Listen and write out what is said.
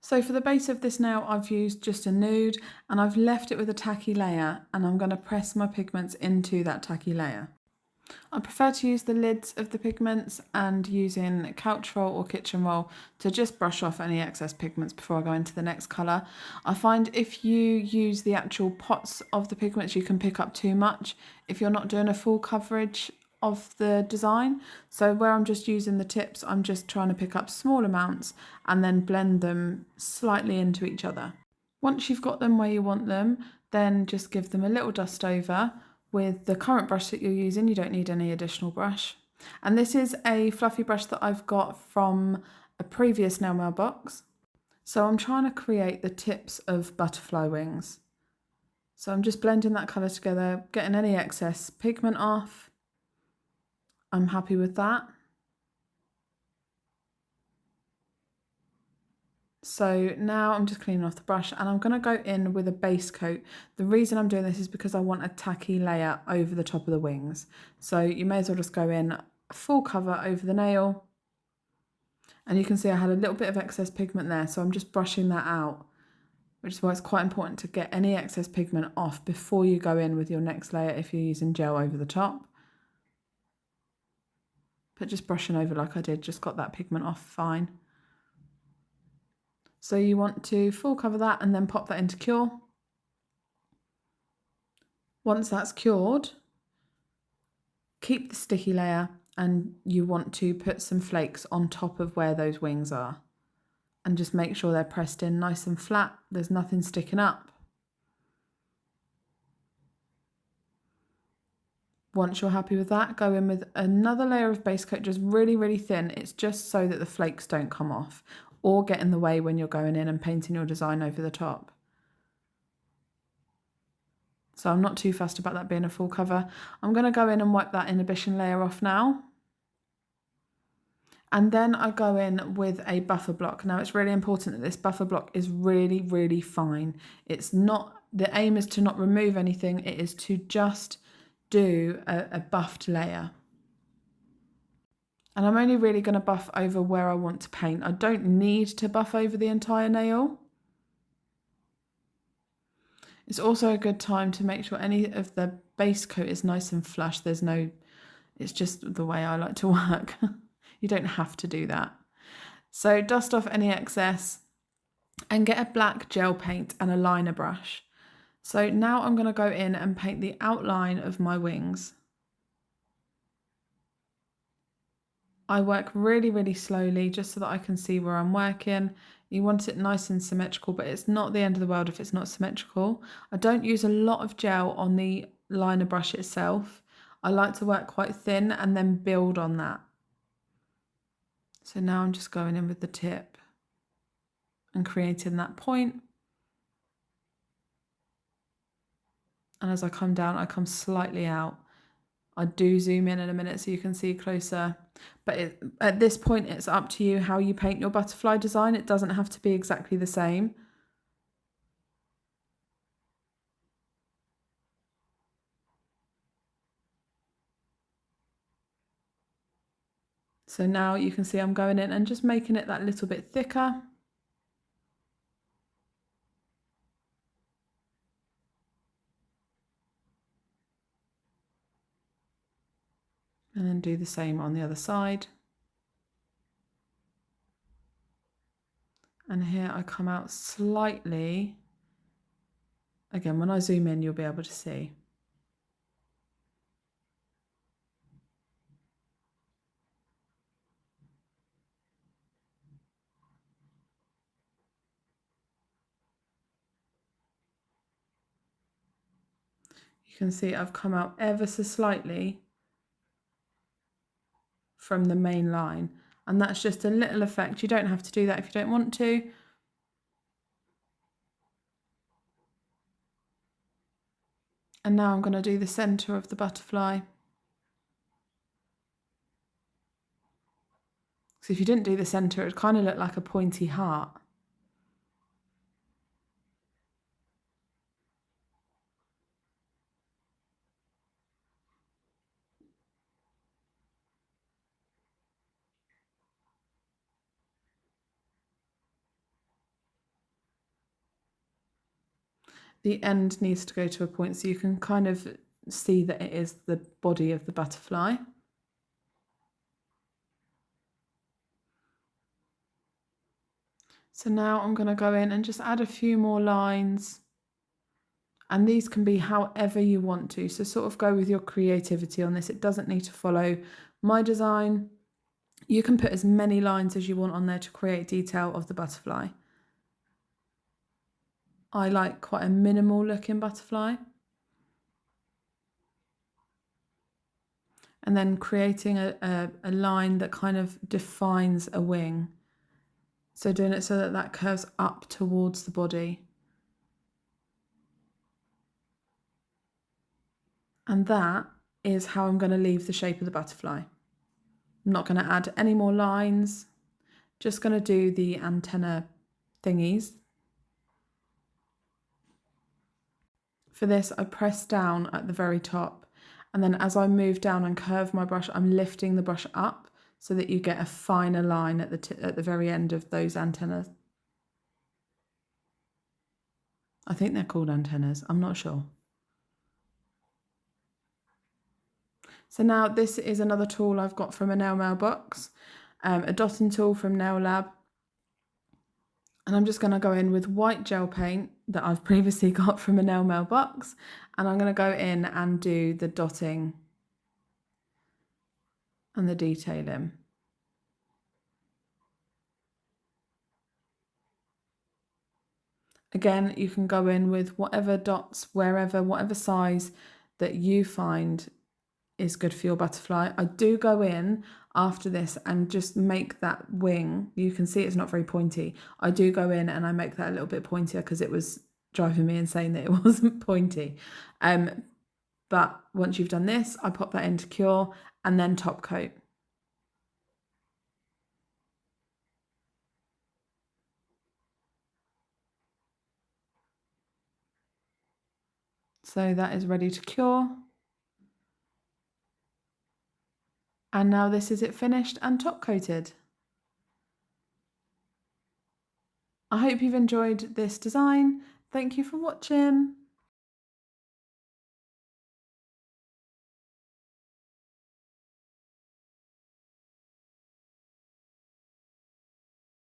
So for the base of this nail, I've used just a nude and I've left it with a tacky layer, and I'm going to press my pigments into that tacky layer. I prefer to use the lids of the pigments and using couch roll or kitchen roll to just brush off any excess pigments before I go into the next colour. I find if you use the actual pots of the pigments, you can pick up too much if you're not doing a full coverage of the design. So where I'm just using the tips, I'm just trying to pick up small amounts and then blend them slightly into each other. Once you've got them where you want them, then just give them a little dust over. With the current brush that you're using, you don't need any additional brush. And this is a fluffy brush that I've got from a previous nail mail box. So I'm trying to create the tips of butterfly wings. So I'm just blending that colour together, getting any excess pigment off. I'm happy with that. So now I'm just cleaning off the brush and I'm going to go in with a base coat. The reason I'm doing this is because I want a tacky layer over the top of the wings. So you may as well just go in full cover over the nail. And you can see I had a little bit of excess pigment there, so I'm just brushing that out, which is why it's quite important to get any excess pigment off before you go in with your next layer if you're using gel over the top. But just brushing over like I did, just got that pigment off fine. So you want to full cover that and then pop that into cure. Once that's cured, keep the sticky layer and you want to put some flakes on top of where those wings are. And just make sure they're pressed in nice and flat. There's nothing sticking up. Once you're happy with that, go in with another layer of base coat, just really, really thin. It's just so that the flakes don't come off or get in the way when you're going in and painting your design over the top. So I'm not too fussed about that being a full cover. I'm going to go in and wipe that inhibition layer off now. And then I go in with a buffer block. Now it's really important that this buffer block is really, really fine. It's not, the aim is to not remove anything. It is to just do a buffed layer. And I'm only really going to buff over where I want to paint. I don't need to buff over the entire nail. It's also a good time to make sure any of the base coat is nice and flush. There's no, it's just the way I like to work. You don't have to do that. So dust off any excess and get a black gel paint and a liner brush. So now I'm going to go in and paint the outline of my wings. I work really, really slowly just so that I can see where I'm working. You want it nice and symmetrical, but it's not the end of the world if it's not symmetrical. I don't use a lot of gel on the liner brush itself. I like to work quite thin and then build on that. So now I'm just going in with the tip and creating that point. And as I come down, I come slightly out. I do zoom in a minute so you can see closer. But at this point, it's up to you how you paint your butterfly design. It doesn't have to be exactly the same. So now you can see I'm going in and just making it that little bit thicker. And then do the same on the other side. And here I come out slightly. Again, when I zoom in, you'll be able to see. You can see I've come out ever so slightly from the main line. And that's just a little effect. You don't have to do that if you don't want to. And now I'm going to do the centre of the butterfly. So if you didn't do the centre, it would kind of look like a pointy heart. the end needs to go to a point so you can kind of see that it is the body of the butterfly. So now I'm going to go in and just add a few more lines, and these can be however you want to, so sort of go with your creativity on this. It doesn't need to follow my design. You can put as many lines as you want on there to create detail of the butterfly. I like quite a minimal looking butterfly. And then creating a line that kind of defines a wing. So doing it so that that curves up towards the body. And that is how I'm going to leave the shape of the butterfly. I'm not going to add any more lines, just going to do the antenna thingies. For this, I press down at the very top, and then as I move down and curve my brush, I'm lifting the brush up so that you get a finer line at the very end of those antennas. I think they're called antennas, I'm not sure. So now this is another tool I've got from a nail mail box, a dotting tool from Nail Lab. And I'm just going to go in with white gel paint that I've previously got from a nail mail box. And I'm going to go in and do the dotting and the detailing. Again, you can go in with whatever dots, wherever, whatever size that you find is good for your butterfly. I do go in after this and just make that wing. You can see it's not very pointy. I do go in and I make that a little bit pointier because it was driving me insane that it wasn't pointy. But once you've done this, I pop that into cure and then top coat. So that is ready to cure. And now this is it finished and top coated. I hope you've enjoyed this design. Thank you for watching.